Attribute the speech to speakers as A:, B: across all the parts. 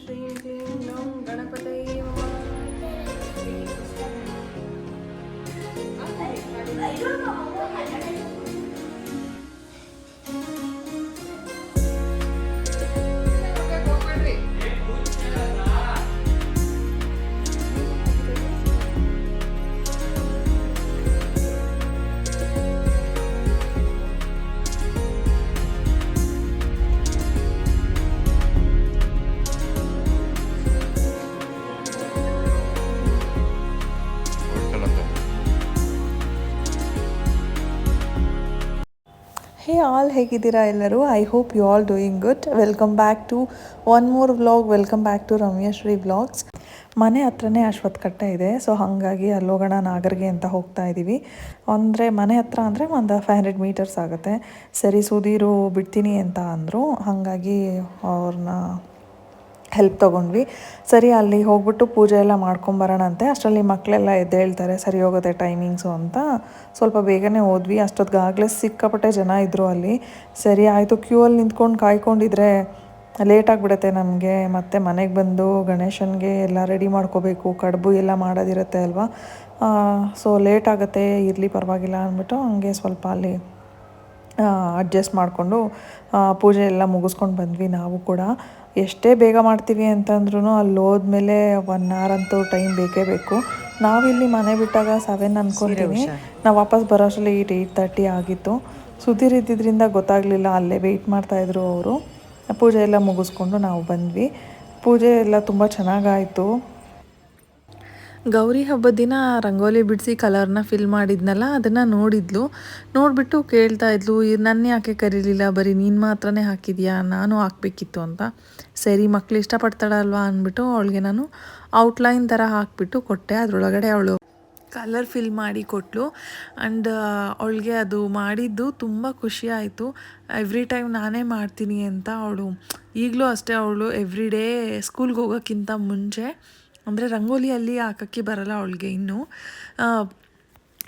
A: ಶ್ರೀಂ ಕ್ಲೀಂ ನಂ ಗಣಪತಯೇ ನಮಃ.
B: ಹೇ ಆಲ್, ಹೇಗಿದ್ದೀರಾ ಎಲ್ಲರೂ? I hope you all doing good. Welcome back to one more vlog. Welcome back to Ramyashree vlogs. ಮನೆ ಹತ್ರನೇ ಅಶ್ವತ್ಥ ಕಟ್ಟೆ ಇದೆ, ಸೊ ಹಾಗಾಗಿ ಅಲ್ಲೋಗೋಣ ನಾಗರ್ಗೆ ಅಂತ ಹೋಗ್ತಾ ಇದ್ದೀವಿ. ಅಂದರೆ ಮನೆ ಹತ್ರ ಅಂದರೆ ಒಂದು 500 ಮೀಟರ್ಸ್ ಆಗುತ್ತೆ. ಸರಿ, ಸುಧೀರು ಬಿಡ್ತೀನಿ ಅಂತ ಅಂದರು, ಹಾಗಾಗಿ ಅವ್ರನ್ನ ಹೆಲ್ಪ್ ತೊಗೊಂಡ್ವಿ. ಸರಿ, ಅಲ್ಲಿ ಹೋಗ್ಬಿಟ್ಟು ಪೂಜೆ ಎಲ್ಲ ಮಾಡ್ಕೊಂಬರೋಣ ಅಂತೆ. ಅಷ್ಟರಲ್ಲಿ ಮಕ್ಕಳೆಲ್ಲ ಎದ್ದೇಳ್ತಾರೆ, ಸರಿ ಹೋಗುತ್ತೆ ಟೈಮಿಂಗ್ಸು ಅಂತ ಸ್ವಲ್ಪ ಬೇಗನೆ ಹೋದ್ವಿ. ಅಷ್ಟೊತ್ತಿಗಾಗಲೇ ಸಿಕ್ಕಾಪಟ್ಟೆ ಜನ ಇದ್ದರು ಅಲ್ಲಿ. ಸರಿ ಆಯಿತು, ಕ್ಯೂ ಅಲ್ಲಿ ನಿಂತ್ಕೊಂಡು ಕಾಯ್ಕೊಂಡಿದ್ರೆ ಲೇಟ್ ಆಗಿಬಿಡುತ್ತೆ ನಮಗೆ. ಮತ್ತು ಮನೆಗೆ ಬಂದು ಗಣೇಶನಿಗೆ ಎಲ್ಲ ರೆಡಿ ಮಾಡ್ಕೋಬೇಕು, ಕಡುಬು ಎಲ್ಲ ಮಾಡೋದಿರುತ್ತೆ ಅಲ್ವಾ. ಸೊ ಲೇಟ್ ಆಗುತ್ತೆ, ಇರಲಿ ಪರವಾಗಿಲ್ಲ ಅಂದ್ಬಿಟ್ಟು ಹಂಗೆ ಸ್ವಲ್ಪ ಅಲ್ಲಿ ಅಡ್ಜಸ್ಟ್ ಮಾಡಿಕೊಂಡು ಪೂಜೆ ಎಲ್ಲ ಮುಗಿಸ್ಕೊಂಡು ಬಂದ್ವಿ. ನಾವು ಕೂಡ ಎಷ್ಟೇ ಬೇಗ ಮಾಡ್ತೀವಿ ಅಂತಂದ್ರೂ ಅಲ್ಲಿ ಹೋದ್ಮೇಲೆ 1 hour ಅಂತೂ ಟೈಮ್ ಬೇಕೇ ಬೇಕು. ನಾವಿಲ್ಲಿ ಮನೆ ಬಿಟ್ಟಾಗ 7 ಅಂದ್ಕೊಳ್ತೀನಿ, ನಾವು ವಾಪಸ್ ಬರೋ ಅಷ್ಟರಲ್ಲಿ 8:30 ಆಗಿತ್ತು. ಸುಧೀರ್ ಇದ್ದಿದ್ದರಿಂದ ಗೊತ್ತಾಗಲಿಲ್ಲ, ಅಲ್ಲೇ ವೆಯ್ಟ್ ಮಾಡ್ತಾಯಿದ್ರು ಅವರು. ಪೂಜೆ ಎಲ್ಲ ಮುಗಿಸ್ಕೊಂಡು ನಾವು ಬಂದ್ವಿ. ಪೂಜೆ ಎಲ್ಲ ತುಂಬ ಚೆನ್ನಾಗಾಯಿತು. ಗೌರಿ ಹಬ್ಬದ ದಿನ ರಂಗೋಲಿ ಬಿಡಿಸಿ ಕಲರ್ನ ಫಿಲ್ ಮಾಡಿದ್ನಲ್ಲ, ಅದನ್ನು ನೋಡಿದ್ಲು. ನೋಡಿಬಿಟ್ಟು ಕೇಳ್ತಾ ಇದ್ಲು, ನನ್ನ ಯಾಕೆ ಕರೀಲಿಲ್ಲ, ಬರೀ ನೀನು ಮಾತ್ರನೇ ಹಾಕಿದ್ಯಾ, ನಾನು ಹಾಕಬೇಕಿತ್ತು ಅಂತ. ಸರಿ, ಮಕ್ಳು ಇಷ್ಟಪಡ್ತಾಳಲ್ವಾ ಅಂದ್ಬಿಟ್ಟು ಅವಳಿಗೆ ನಾನು ಔಟ್ಲೈನ್ ಥರ ಹಾಕಿಬಿಟ್ಟು ಕೊಟ್ಟೆ. ಅದರೊಳಗಡೆ ಅವಳು ಕಲರ್ ಫಿಲ್ ಮಾಡಿ ಕೊಟ್ಟಳು. ಆ್ಯಂಡ್ ಅವಳಿಗೆ ಅದು ಮಾಡಿದ್ದು ತುಂಬ ಖುಷಿ ಆಯಿತು. ಎವ್ರಿ ಟೈಮ್ ನಾನೇ ಮಾಡ್ತೀನಿ ಅಂತ ಅವಳು ಈಗಲೂ ಅಷ್ಟೇ. ಅವಳು ಎವ್ರಿ ಡೇ ಸ್ಕೂಲ್ಗೆ ಹೋಗೋಕ್ಕಿಂತ ಮುಂಚೆ, ಅಂದರೆ ರಂಗೋಲಿಯಲ್ಲಿ ಹಾಕೋಕ್ಕೆ ಬರಲ್ಲ ಅವಳಿಗೆ ಇನ್ನೂ,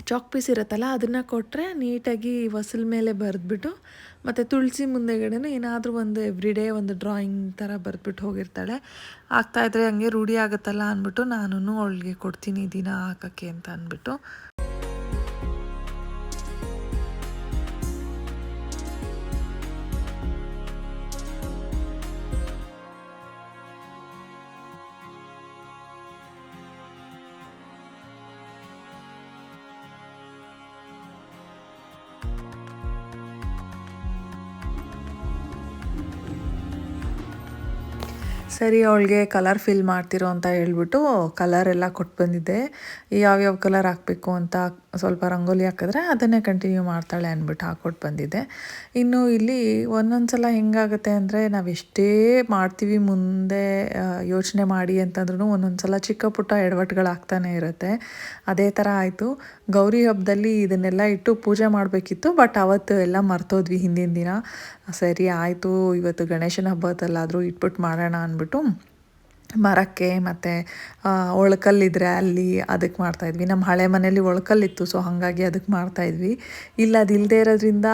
B: ಚಾಕ್ ಪೀಸ್ ಇರುತ್ತಲ್ಲ ಅದನ್ನು ಕೊಟ್ಟರೆ ನೀಟಾಗಿ ಹೊಸಲ ಮೇಲೆ ಬರೆದ್ಬಿಟ್ಟು ಮತ್ತು ತುಳಸಿ ಮುಂದೆಗಡೆನೂ ಏನಾದರೂ ಒಂದು ಎವ್ರಿ ಡೇ ಒಂದು ಡ್ರಾಯಿಂಗ್ ಥರ ಬರೆದ್ಬಿಟ್ಟು ಹೋಗಿರ್ತಾಳೆ. ಆಗ್ತಾಯಿದ್ರೆ ಹಂಗೆ ರೂಢಿ ಆಗುತ್ತಲ್ಲ ಅಂದ್ಬಿಟ್ಟು ನಾನು ಅವಳಿಗೆ ಕೊಡ್ತೀನಿ ದಿನ ಹಾಕೋಕ್ಕೆ ಅಂತ ಅಂದ್ಬಿಟ್ಟು. ಸರಿ, ಅವಳಿಗೆ ಕಲರ್ ಫಿಲ್ ಮಾಡ್ತಿರೋ ಅಂತ ಹೇಳ್ಬಿಟ್ಟು ಕಲರೆಲ್ಲ ಕೊಟ್ಟು ಬಂದಿದ್ದೆ. ಯಾವ್ಯಾವ ಕಲರ್ ಹಾಕಬೇಕು ಅಂತ ಸ್ವಲ್ಪ ರಂಗೋಲಿ ಹಾಕಿದ್ರೆ ಅದನ್ನೇ ಕಂಟಿನ್ಯೂ ಮಾಡ್ತಾಳೆ ಅಂದ್ಬಿಟ್ಟು ಹಾಕ್ಕೊಟ್ಟು ಬಂದಿದ್ದೆ. ಇನ್ನು ಇಲ್ಲಿ ಒಂದೊಂದು ಸಲ ಹೆಂಗಾಗುತ್ತೆ ಅಂದರೆ, ನಾವು ಎಷ್ಟೇ ಮಾಡ್ತೀವಿ ಮುಂದೆ ಯೋಚನೆ ಮಾಡಿ ಅಂತಂದ್ರೂ ಒಂದೊಂದು ಸಲ ಚಿಕ್ಕ ಪುಟ್ಟ ಎಡವಟ್ಟುಗಳಾಗ್ತಾನೆ ಇರುತ್ತೆ. ಅದೇ ಥರ ಆಯಿತು. ಗೌರಿ ಹಬ್ಬದಲ್ಲಿ ಇದನ್ನೆಲ್ಲ ಇಟ್ಟು ಪೂಜೆ ಮಾಡಬೇಕಿತ್ತು, ಬಟ್ ಅವತ್ತು ಎಲ್ಲ ಮರ್ತೋದ್ವಿ ಹಿಂದಿನ ದಿನ. ಸರಿ ಆಯಿತು, ಇವತ್ತು ಗಣೇಶನ ಹಬ್ಬದಲ್ಲಾದರೂ ಇಟ್ಬಿಟ್ಟು ಮಾಡೋಣ ಅಂದ್ಬಿಟ್ಟು ಮರಕ್ಕೆ ಮತ್ತು ಒಳ್ಕಲ್ಲಿದ್ದರೆ ಅಲ್ಲಿ ಅದಕ್ಕೆ ಮಾಡ್ತಾಯಿದ್ವಿ. ನಮ್ಮ ಹಳೆ ಮನೇಲಿ ಒಳ್ಕಲ್ಲಿತ್ತು, ಸೊ ಹಾಗಾಗಿ ಅದಕ್ಕೆ ಮಾಡ್ತಾಯಿದ್ವಿ. ಇಲ್ಲ, ಅದು ಇಲ್ಲದೆ ಇರೋದ್ರಿಂದ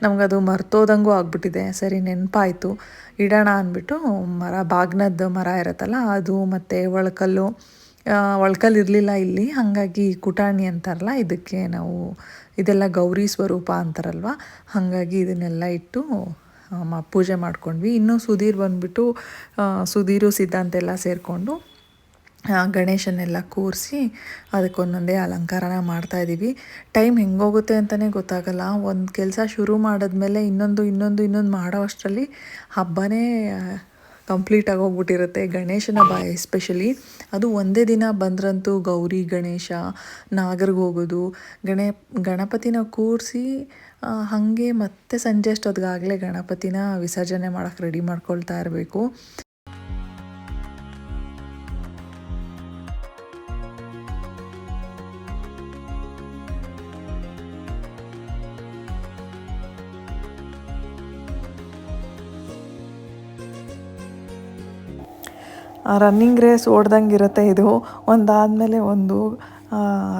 B: ನಮಗದು ಮರ್ತೋದಂಗೂ ಆಗ್ಬಿಟ್ಟಿದೆ. ಸರಿ, ನೆನಪಾಯಿತು, ಇಡೋಣ ಅಂದ್ಬಿಟ್ಟು ಬಾಗ್ನದ ಮರ ಇರುತ್ತಲ್ಲ ಅದು ಮತ್ತು ಒಳ್ಕಲ್ಲು ಇರಲಿಲ್ಲ ಇಲ್ಲಿ, ಹಾಗಾಗಿ ಕುಟಾಣಿ ಅಂತಾರಲ್ಲ ಇದಕ್ಕೆ ನಾವು, ಇದೆಲ್ಲ ಗೌರಿ ಸ್ವರೂಪ ಅಂತಾರಲ್ವ, ಹಾಗಾಗಿ ಇದನ್ನೆಲ್ಲ ಇಟ್ಟು ಪೂಜೆ ಮಾಡ್ಕೊಂಡ್ವಿ. ಇನ್ನೂ ಸುಧೀರ್ ಬಂದುಬಿಟ್ಟು ಸುಧೀರು ಸಿದ್ಧಾಂತ ಎಲ್ಲ ಸೇರಿಕೊಂಡು ಗಣೇಶನೆಲ್ಲ ಕೂರಿಸಿ ಅದಕ್ಕೊಂದೊಂದೇ ಅಲಂಕಾರನ ಮಾಡ್ತಾಯಿದ್ದೀವಿ. ಟೈಮ್ ಹೆಂಗೋಗುತ್ತೆ ಅಂತಲೇ ಗೊತ್ತಾಗಲ್ಲ. ಒಂದು ಕೆಲಸ ಶುರು ಮಾಡಿದ್ಮೇಲೆ ಇನ್ನೊಂದು ಮಾಡೋ ಅಷ್ಟರಲ್ಲಿ ಹಬ್ಬನೇ ಕಂಪ್ಲೀಟಾಗಿ ಹೋಗ್ಬಿಟ್ಟಿರುತ್ತೆ. ಗಣೇಶನ ಹಬ್ಬ ಎಸ್ಪೆಷಲಿ ಅದು ಒಂದೇ ದಿನ ಬಂದ್ರಂತೂ ಗೌರಿ ಗಣೇಶ ನಾಗರ್ಗೆ ಹೋಗೋದು, ಗಣಪತಿನ ಕೂರಿಸಿ ಹಾಗೆ ಮತ್ತೆ ಸಂಜೆ ಅಷ್ಟೊತ್ತಿಗಾಗಲೇ ಗಣಪತಿನ ವಿಸರ್ಜನೆ ಮಾಡೋಕ್ಕೆ ರೆಡಿ ಮಾಡ್ಕೊಳ್ತಾ ಇರಬೇಕು. ರನ್ನಿಂಗ್ ರೇಸ್ ಓಡ್ದಂಗೆ ಇರುತ್ತೆ ಇದು, ಒಂದಾದಮೇಲೆ ಒಂದು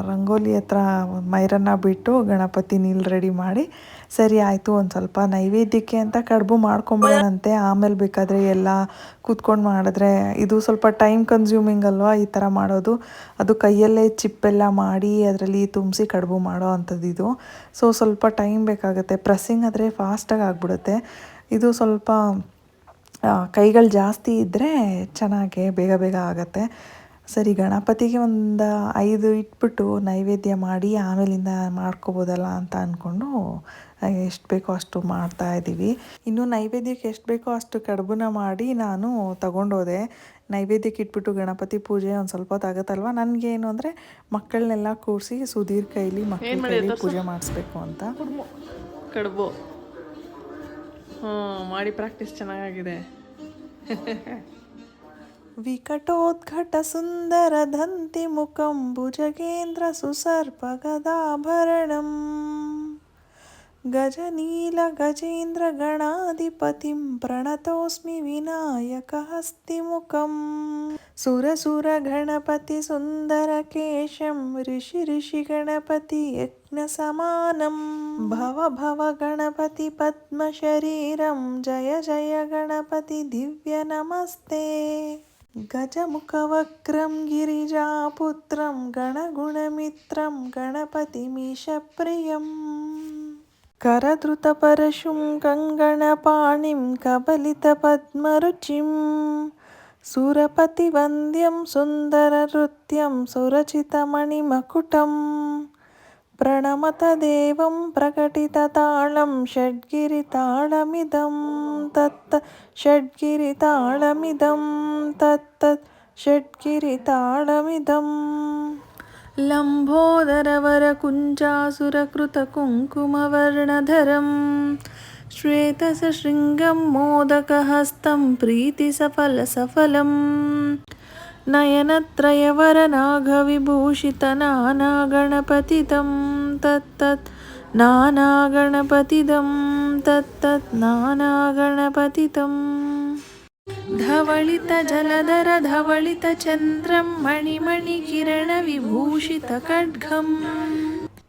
B: ರಂಗೋಲಿ ಹತ್ರ ಮೈರನ್ನ ಬಿಟ್ಟು ಗಣಪತಿ ನೀಲ್ ರೆಡಿ ಮಾಡಿ ಸರಿ ಆಯಿತು ಒಂದು ಸ್ವಲ್ಪ ನೈವೇದ್ಯಕ್ಕೆ ಅಂತ ಕಡುಬು ಮಾಡ್ಕೊಂಬಿಡೋಣಂತೆ, ಆಮೇಲೆ ಬೇಕಾದರೆ ಎಲ್ಲ ಕೂತ್ಕೊಂಡು ಮಾಡಿದ್ರೆ ಇದು ಸ್ವಲ್ಪ ಟೈಮ್ ಕನ್ಸ್ಯೂಮಿಂಗ್ ಅಲ್ವಾ ಈ ಥರ ಮಾಡೋದು. ಅದು ಕೈಯಲ್ಲೇ ಚಿಪ್ಪೆಲ್ಲ ಮಾಡಿ ಅದರಲ್ಲಿ ತುಂಬಿಸಿ ಕಡುಬು ಮಾಡೋ ಅಂಥದ್ದು ಇದು. ಸೊ ಸ್ವಲ್ಪ ಟೈಮ್ ಬೇಕಾಗುತ್ತೆ. ಪ್ರೆಸ್ಸಿಂಗ್ ಆದರೆ ಫಾಸ್ಟಾಗಿ ಆಗಿಬಿಡುತ್ತೆ. ಇದು ಸ್ವಲ್ಪ ಕೈಗಳು ಜಾಸ್ತಿ ಇದ್ದರೆ ಚೆನ್ನಾಗೆ ಬೇಗ ಬೇಗ ಆಗುತ್ತೆ. ಸರಿ ಗಣಪತಿಗೆ ಒಂದು 5 ಇಟ್ಬಿಟ್ಟು ನೈವೇದ್ಯ ಮಾಡಿ ಆಮೇಲಿಂದ ಮಾಡ್ಕೋಬೋದಲ್ಲ ಅಂತ ಅಂದ್ಕೊಂಡು ಎಷ್ಟು ಬೇಕೋ ಅಷ್ಟು ಮಾಡ್ತಾಯಿದ್ದೀವಿ. ಇನ್ನು ನೈವೇದ್ಯಕ್ಕೆ ಎಷ್ಟು ಬೇಕೋ ಅಷ್ಟು ಕಡುಬನ್ನ ಮಾಡಿ ನಾನು ತಗೊಂಡೋದೆ. ನೈವೇದ್ಯಕ್ಕೆ ಇಟ್ಬಿಟ್ಟು ಗಣಪತಿ ಪೂಜೆ ಒಂದು ಸ್ವಲ್ಪ ಹೊತ್ತಾಗತ್ತಲ್ವ. ನನಗೇನು ಅಂದರೆ ಮಕ್ಕಳನ್ನೆಲ್ಲ ಕೂರಿಸಿ ಸುಧೀರ್ ಕೈಲಿ ಮಕ್ಕಳ ಕೈಲಿ ಪೂಜೆ ಮಾಡಿಸ್ಬೇಕು ಅಂತ.
A: ಕಡುಬು ಮಾಡಿ ಪ್ರಾಕ್ಟೀಸ್ ಚೆನ್ನಾಗಿದೆ.
B: ವಿಕಟೋದ್ಘಟ ಸುಂದರ ದಂತಿ ಮುಖಂ ಭುಜಗೇಂದ್ರ ಸುಸರ್ಪ ಗದಾಭರಣಂ ಗಜನೀಲ ಗಜೇಂದ್ರ ಗಣಾಧಿಪತಿಂ ಪ್ರಣತೋಸ್ಮಿ ವಿನಾಯಕ ಹಸ್ತಿಮುಖಂ ಸುರಸುರ ಗಣಪತಿ ಸುಂದರ ಕೇಶಂ ಋಷಿ ಋಷಿ ಗಣಪತಿ ಯಜ್ಞ ಸಮಾನಂ ಭವ ಭವ ಗಣಪತಿ ಪದ್ಮ ಶರೀರಂ ಜಯ ಜಯ ಗಣಪತಿ ದಿವ್ಯ ನಮಸ್ತೆ ಗಜಮುಖವಕ್ರಂ ಗಿರಿಜಾಪುತ್ರಂ ಗಣಗುಣಮಿತ್ರಂ ಗಣಪತಿಮೀಶಪ್ರಿಯಂ ಕರಧೃತಪರಶುಂ ಕಂಗಣಪಾಣಿಂ ಕಬಲಿತಪದ್ಮರುಚಿಂ ಸುರಪತಿವಂದ್ಯಂ ಸುಂದರನೃತ್ಯಂ ಸುರಚಿತಮಣಿಮಕುಟಂ ಪ್ರಣಮತದೇವಂ ಪ್ರಕಟಿತತಾಳಂ ಷಡ್ಗಿರಿತಾಳಮಿದಂ ತತ್ತ ಷಡ್ಗಿರಿತಾಳಮಿದಂ ತತ್ತತ್ ಷಡ್ಗಿರಿತಾಳಮಿದಂ ಲಂಬೋದರವರಕುಂಚಾಸುರಕೃತಕುಂಕುಮವರ್ಣಧರಂ ಶ್ವೇತಸಶೃಂಗಂ ಮೋದಕಹಸ್तं ಪ್ರೀತಿಸಫಲಸಫಲಂ ನಯನತ್ರಯವರನಾಗವಿಭೂಷಿತನಾನಾಗಣಪತಿದಂ ತತ್ತತ್ ನಾನಾಗಣಪತಿದಂ ತತ್ತತ್ ನಾನಾಗಣಪತಿದಂ ಧವಳಿತ ಜಲಧರ ಧವಳಿತ ಚಂದ್ರಂ ಮಣಿಮಣಿ ಕಿರಣ ವಿಭೂಷಿತ ಖಡ್ಗಂ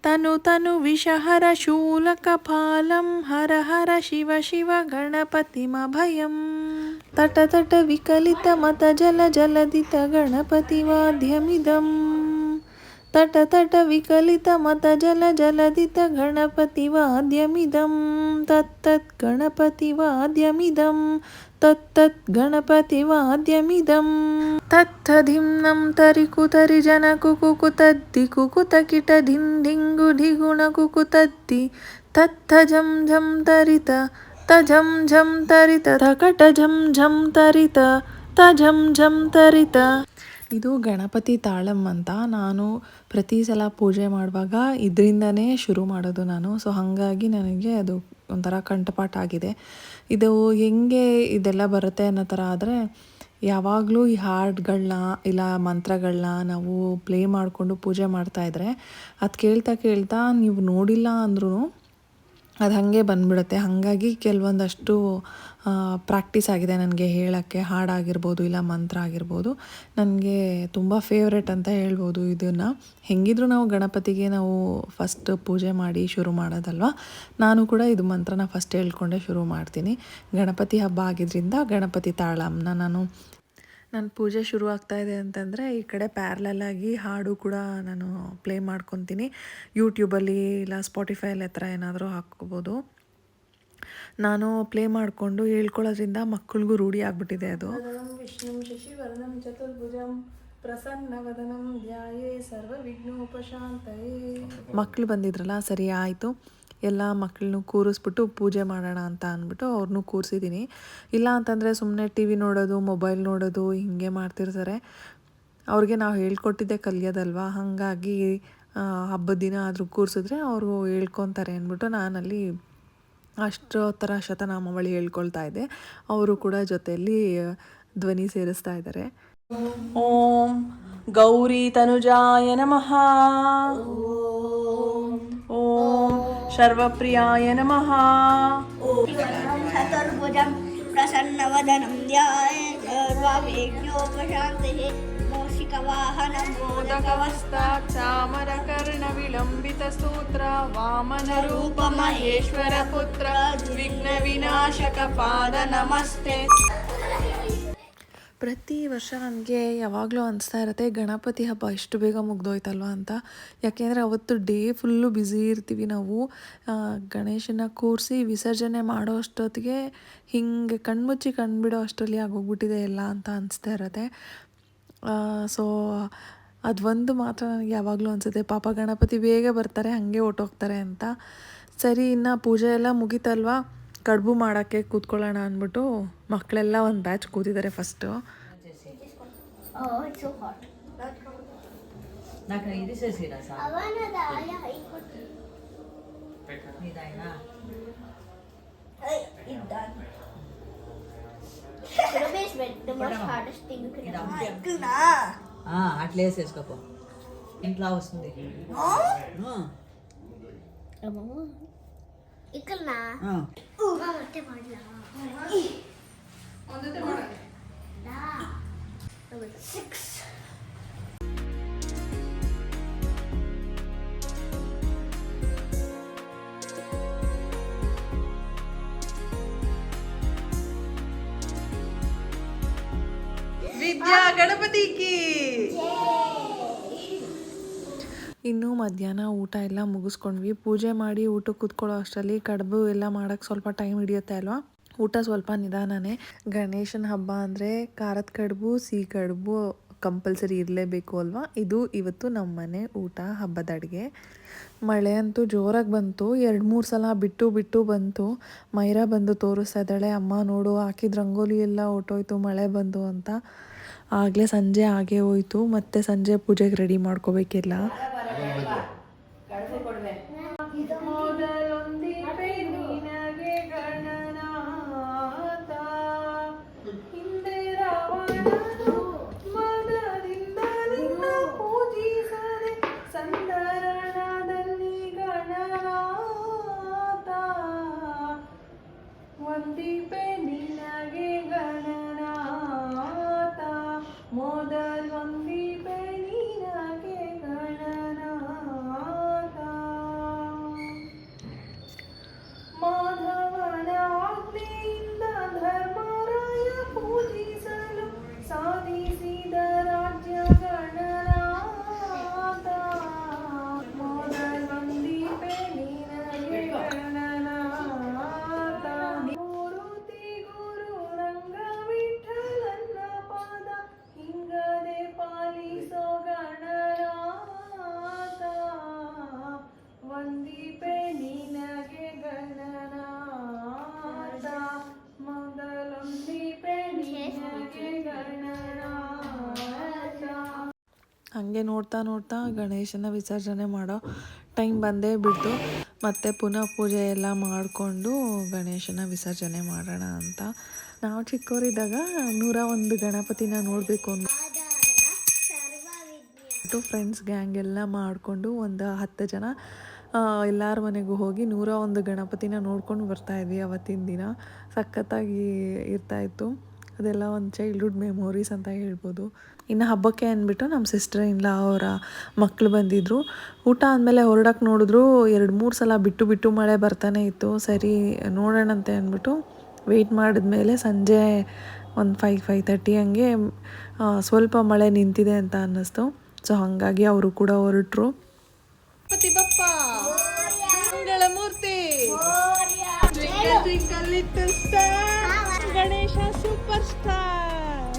B: ತನು ತನು ವಿಷಹರ ಶೂಲಕಪಾಲಂ ಹರ ಹರ ಶಿವ ಶಿವ ಗಣಪತಿಮಭಯಂ ತಟ ತಟ ವಿಕಲಿತ ಮತ ಜಲ ಜಲದಿತ ಗಣಪತಿ ವಾದ್ಯಮಿದಂ ತಟ ತಟ ವಿಕಲಿತ ಮತ ಜಲ ಜಲದಿತ ಗಣಪತಿ ವಾದ್ಯಮಿದಂ ತತ್ತತ್ ಗಣಪತಿ ವಾದ್ಯಮಿದಂ ತತ್ತತ್ ಗಣಪತಿ ವಾದ್ಯಮಿದಂ ತತ್ತಧಿಂನಂ ತರಿಕುತರಿ ಜನ ಕುಕುಕುತದ್ದಿ ಕುಕುತ ಕಿಟ ಧಿಂಧಿಂಗು ಧಿಗುಣ ಕುಕುತದ್ದಿ ತತ್ತ ಝಂ ಝಂ ತರಿತ ತಜಂ ಝಂ ತರಿತ ತಕಟ ಝಂ ಝಂ ತರಿತ ತಜಂ ಝಂ ತರಿತ. ಇದು ಗಣಪತಿ ತಾಳಂ ಅಂತ. ನಾನು ಪ್ರತಿ ಸಲ ಪೂಜೆ ಮಾಡುವಾಗ ಇದರಿಂದನೇ ಶುರು ಮಾಡೋದು ನಾನು. ಸೊ ಹಾಗಾಗಿ ನನಗೆ ಅದು ಒಂಥರ ಕಂಠಪಾಠ ಆಗಿದೆ. ಇದು ಹೆಂಗೆ ಇದೆಲ್ಲ ಬರುತ್ತೆ ಅನ್ನೋ ಥರ ಆದರೆ ಯಾವಾಗಲೂ ಈ ಹಾಡುಗಳನ್ನ ಇಲ್ಲ ಮಂತ್ರಗಳನ್ನ ನಾವು ಪ್ಲೇ ಮಾಡಿಕೊಂಡು ಪೂಜೆ ಮಾಡ್ತಾಯಿದ್ರೆ ಅದು ಕೇಳ್ತಾ ಕೇಳ್ತಾ ನೀವು ನೋಡಿಲ್ಲ ಅಂದ್ರೂ ಅದು ಹಾಗೆ ಬಂದ್ಬಿಡುತ್ತೆ. ಹಾಗಾಗಿ ಕೆಲವೊಂದಷ್ಟು ಪ್ರಾಕ್ಟೀಸ್ ಆಗಿದೆ ನನಗೆ ಹೇಳೋಕ್ಕೆ. ಹಾಡಾಗಿರ್ಬೋದು ಇಲ್ಲ ಮಂತ್ರ ಆಗಿರ್ಬೋದು ನನಗೆ ತುಂಬ ಫೇವ್ರೆಟ್ ಅಂತ ಹೇಳ್ಬೋದು. ಇದನ್ನು ಹೆಂಗಿದ್ರು ನಾವು ಗಣಪತಿಗೆ ನಾವು ಫಸ್ಟ್ ಪೂಜೆ ಮಾಡಿ ಶುರು ಮಾಡೋದಲ್ವ. ನಾನು ಕೂಡ ಇದು ಮಂತ್ರನ ಫಸ್ಟ್ ಹೇಳ್ಕೊಂಡೆ ಶುರು ಮಾಡ್ತೀನಿ. ಗಣಪತಿ ಹಬ್ಬ ಆಗಿದ್ದರಿಂದ ಗಣಪತಿ ತಾಳಂನ ನನ್ನ ಪೂಜೆ ಶುರು ಆಗ್ತಾಯಿದೆ ಅಂತಂದರೆ ಈ ಕಡೆ ಪ್ಯಾರಲಲ್ಲಾಗಿ ಹಾಡು ಕೂಡ ನಾನು ಪ್ಲೇ ಮಾಡ್ಕೊತೀನಿ. ಯೂಟ್ಯೂಬಲ್ಲಿ ಇಲ್ಲ ಸ್ಪಾಟಿಫೈಲಿ ಹತ್ರ ಏನಾದರೂ ಹಾಕ್ಕೋಬೋದು. ನಾನು ಪ್ಲೇ ಮಾಡಿಕೊಂಡು ಹೇಳ್ಕೊಳ್ಳೋದ್ರಿಂದ ಮಕ್ಕಳಿಗೂ ರೂಢಿ ಆಗಿಬಿಟ್ಟಿದೆ ಅದು.
A: ವಿಷ್ಣು ಶಶಿವರ್ಣಂ ಚತುರ್ಭುಜಂ ಪ್ರಸನ್ನವದನಂ ಧ್ಯಾಯೇ ಸರ್ವವಿಘ್ನೋಪಶಾಂತಯೇ.
B: ಮಕ್ಕಳು ಬಂದಿದ್ರಲ್ಲ, ಸರಿ ಆಯಿತು ಎಲ್ಲ ಮಕ್ಕಳನ್ನು ಕೂರಿಸ್ಬಿಟ್ಟು ಪೂಜೆ ಮಾಡೋಣ ಅಂತ ಅಂದ್ಬಿಟ್ಟು ಅವ್ರನ್ನೂ ಕೂರಿಸಿದ್ದೀನಿ. ಇಲ್ಲ ಅಂತಂದರೆ ಸುಮ್ಮನೆ ಟಿ ವಿ ನೋಡೋದು, ಮೊಬೈಲ್ ನೋಡೋದು ಹಿಂಗೆ ಮಾಡ್ತಿರ್ತಾರೆ. ಅವ್ರಿಗೆ ನಾವು ಹೇಳ್ಕೊಟ್ಟಿದ್ದೆ ಕಲಿಯೋದಲ್ವ. ಹಾಗಾಗಿ ಹಬ್ಬದ ದಿನ ಆದರೂ ಕೂರಿಸಿದ್ರೆ ಅವರು ಹೇಳ್ಕೊತಾರೆ ಅಂದ್ಬಿಟ್ಟು ನಾನಲ್ಲಿ ಅಷ್ಟೋತ್ತರ ಶತನಾಮಾವಳಿ ಹೇಳ್ಕೊಳ್ತಾ ಇದ್ದೆ. ಅವರು ಕೂಡ ಜೊತೆಯಲ್ಲಿ ಧ್ವನಿ ಸೇರಿಸ್ತಾ ಇದ್ದಾರೆ.
A: ಓಂ ಗೌರಿ ತನುಜಾಯ ನಮಃ. ಓಂ ಸರ್ವಪ್ರಿಯಾಯ ನಮಃ.
C: ಚತುರ್ಭುಜಂ ಪ್ರಸನ್ನವದನಂ ಧ್ಯಾಯೇ ಸರ್ವವಿಘ್ನೋಪಶಾಂತಯೇ. ಮೋಷಿಕ ಏಕವಾಹನಂ
A: ಮೋದಕವಸ್ತಾತ್ ಚಾಮರಕರ್ಣ ವಿಳಂಬಿತ ಸೂತ್ರ ವಾಮನ ರೂಪ ಮಹೇಶ್ವರ ಪುತ್ರ ವಿಘ್ನ ವಿನಾಶಕ ಪಾದ ನಮಸ್ತೆ.
B: ಪ್ರತಿ ವರ್ಷ ನನಗೆ ಯಾವಾಗಲೂ ಅನಿಸ್ತಾ ಇರುತ್ತೆ ಗಣಪತಿ ಹಬ್ಬ ಎಷ್ಟು ಬೇಗ ಮುಗ್ದೋಯ್ತಲ್ವ ಅಂತ. ಯಾಕೆಂದರೆ ಅವತ್ತು ಡೇ ಫುಲ್ಲು ಬ್ಯುಸಿ ಇರ್ತೀವಿ ನಾವು. ಗಣೇಶನ ಕೂರಿಸಿ ವಿಸರ್ಜನೆ ಮಾಡೋ ಅಷ್ಟೊತ್ತಿಗೆ ಹಿಂಗೆ ಕಣ್ಮುಚ್ಚಿ ಕಣ್ಬಿಡೋ ಅಷ್ಟರಲ್ಲಿ ಆಗೋಗ್ಬಿಟ್ಟಿದೆ ಎಲ್ಲ ಅಂತ ಅನಿಸ್ತಾ ಇರುತ್ತೆ. ಸೊ ಅದೊಂದು ಮಾತ್ರ ನನಗೆ ಯಾವಾಗಲೂ ಅನಿಸುತ್ತೆ, ಪಾಪ ಗಣಪತಿ ಬೇಗ ಬರ್ತಾರೆ ಹಾಗೆ ಹೊರ್ಟೋಗ್ತಾರೆ ಅಂತ. ಸರಿ, ಇನ್ನು ಪೂಜೆ ಎಲ್ಲ ಮುಗೀತಲ್ವ, ಕಡುಬು ಮಾಡೋಕ್ಕೆ ಕೂತ್ಕೊಳ್ಳೋಣ ಅಂದ್ಬಿಟ್ಟು ಮಕ್ಕಳೆಲ್ಲ ಒಂದು ಬ್ಯಾಚ್ ಕೂತಿದ್ದಾರೆ first.
C: Oh, it's so hot.
D: నాకు ఇది చేసిరా sir
C: Avana daya hai kut.
D: ఇదైనా
C: Hey, it's done. Ramesh went the most hardest thing you could have. Ikna.
D: అట్లా వేసేసుకోపో, ఇంట్లో వస్తుంది.
C: Ikna. ಮತ್ತೆ ಮಾಡಲಾ?
A: ಒಂದೊಂದೇ ಮಾಡೋದು.
C: 6.
A: ವಿದ್ಯಾ ಗಣಪತಿ ಕಿ.
B: ಇನ್ನು ಮಧ್ಯಾಹ್ನ ಊಟ ಎಲ್ಲ ಮುಗಿಸ್ಕೊಂಡ್ವಿ. ಪೂಜೆ ಮಾಡಿ ಊಟಕ್ಕೆ ಕೂತ್ಕೊಳ್ಳೋ ಅಷ್ಟರಲ್ಲಿ ಕಡುಬು ಎಲ್ಲ ಮಾಡೋಕ್ಕೆ ಸ್ವಲ್ಪ ಟೈಮ್ ಹಿಡಿಯುತ್ತೆ ಅಲ್ವಾ. ಊಟ ಸ್ವಲ್ಪ ನಿಧಾನನೇ. ಗಣೇಶನ ಹಬ್ಬ ಅಂದರೆ ಖಾರದ ಕಡುಬು, ಸಿಹಿ ಕಡುಬು ಕಂಪಲ್ಸರಿ ಇರಲೇಬೇಕು ಅಲ್ವಾ. ಇದು ಇವತ್ತು ನಮ್ಮ ಮನೆ ಊಟ, ಹಬ್ಬದ ಅಡುಗೆ. ಮಳೆ ಅಂತೂ ಜೋರಾಗಿ ಬಂತು, 2-3 ಸಲ ಬಿಟ್ಟು ಬಂತು. ಮೈರಾ ಬಂದು ತೋರಿಸ್ತಾ ಇದ್ದಾಳೆ, ಅಮ್ಮ ನೋಡು ಹಾಕಿದ ರಂಗೋಲಿ ಎಲ್ಲ ಹೊರ್ಟೋಯ್ತು ಮಳೆ ಬಂದು ಅಂತ. ಆಗಲೇ ಸಂಜೆ ಆಗೇ ಹೋಯ್ತು, ಮತ್ತೆ ಸಂಜೆ ಪೂಜೆಗೆ ರೆಡಿ ಮಾಡ್ಕೋಬೇಕಿಲ್ಲ.
A: ಒಂದೀಪೆ ನಿನಗೆ ಗಣನಾಥ, ಮೊದಲೊಂದೀಪೆ ನಿನಗೆ ಗಣನಾಥ. ಮಾಧವನ ಆಜ್ಞೆಯಿಂದ ಧರ್ಮರಾಯ ಪೂಜಿಸಲು ಸಾಧಿಸಿದ ರಾಜ್ಯ ಗಣನಾಥ, ಮೊದಲೊಂದೀಪೆ ನಿನಗೆ ಗಣನಾಥ. ಮೂರುತಿ ಗುರು ರಂಗ ವಿಠಲನ್ನ ಪಾದ ಹಿಂಗದೆ ಪಾಲಿಸೋ ಗಣನಾಥ, ಒಂದೀಪೆ ನಿನಗೆ ಗಣನಾಥ, ಮೊದಲೊಂದೀಪೆ ನಿನಗೆ ಗಣನಾಥ.
B: ಹಾಗೆ ನೋಡ್ತಾ ಗಣೇಶನ ವಿಸರ್ಜನೆ ಮಾಡೋ ಟೈಮ್ ಬಂದೇ ಬಿಡ್ತು. ಮತ್ತು ಪುನಃ ಪೂಜೆ ಎಲ್ಲ ಮಾಡಿಕೊಂಡು ಗಣೇಶನ ವಿಸರ್ಜನೆ ಮಾಡೋಣ ಅಂತ. ನಾವು ಚಿಕ್ಕವರಿದ್ದಾಗ 101 ಗಣಪತಿನ ನೋಡಬೇಕು ಅಂದ್ಬಿಟ್ಟು ಫ್ರೆಂಡ್ಸ್ ಗ್ಯಾಂಗ್ ಎಲ್ಲ ಮಾಡಿಕೊಂಡು ಒಂದು 10 ಜನ ಎಲ್ಲರ ಮನೆಗೂ ಹೋಗಿ 101 ಗಣಪತಿನ ನೋಡ್ಕೊಂಡು ಬರ್ತಾಯಿದ್ವಿ. ಅವತ್ತಿನ ದಿನ ಸಖತ್ತಾಗಿ ಇರ್ತಾಯಿತ್ತು. ಅದೆಲ್ಲ ಒಂದು ಚೈಲ್ಡ್ಹುಡ್ ಮೆಮೊರೀಸ್ ಅಂತ ಹೇಳ್ಬೋದು. ಇನ್ನು ಹಬ್ಬಕ್ಕೆ ಅಂದ್ಬಿಟ್ಟು ನಮ್ಮ ಸಿಸ್ಟರ್ ಇಲ್ಲ ಅವರ ಮಕ್ಕಳು ಬಂದಿದ್ದರು. ಊಟ ಆದಮೇಲೆ ಹೊರಡಕ್ಕೆ ನೋಡಿದ್ರು 2-3 ಸಲ ಬಿಟ್ಟು ಮಳೆ ಬರ್ತಾನೆ ಇತ್ತು. ಸರಿ ನೋಡೋಣಂತೆ ಅಂದ್ಬಿಟ್ಟು ವೆಯ್ಟ್ ಮಾಡಿದ್ಮೇಲೆ ಸಂಜೆ ಒಂದು 5:30 ಹಂಗೆ ಸ್ವಲ್ಪ ಮಳೆ ನಿಂತಿದೆ ಅಂತ ಅನ್ನಿಸ್ತು. ಸೊ ಹಾಗಾಗಿ ಅವರು ಕೂಡ ಹೊರಟರು.
A: Ganapati Bappa Mangal Murti, twinkle little star, Ganesha super star.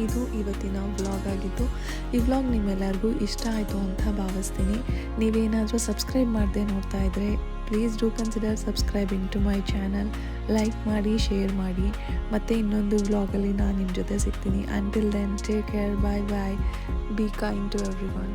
B: ಇದು ಇವತ್ತಿನ ವ್ಲಾಗ್ ಆಗಿತ್ತು. ಈ ವ್ಲಾಗ್ ನಿಮ್ಮೆಲ್ಲರಿಗೂ ಇಷ್ಟ ಆಯಿತು ಅಂತ ಭಾವಿಸ್ತೀನಿ. ನೀವೇನಾದರೂ ಸಬ್ಸ್ಕ್ರೈಬ್ ಮಾಡದೆ ನೋಡ್ತಾ ಇದ್ದರೆ please do consider subscribing to my channel. Like ಮಾಡಿ, ಶೇರ್ ಮಾಡಿ. ಮತ್ತು ಇನ್ನೊಂದು ವ್ಲಾಗಲ್ಲಿ ನಾನು ನಿಮ್ಮ ಜೊತೆ ಸಿಗ್ತೀನಿ. Until then take care, bye bye. Be kind to every one.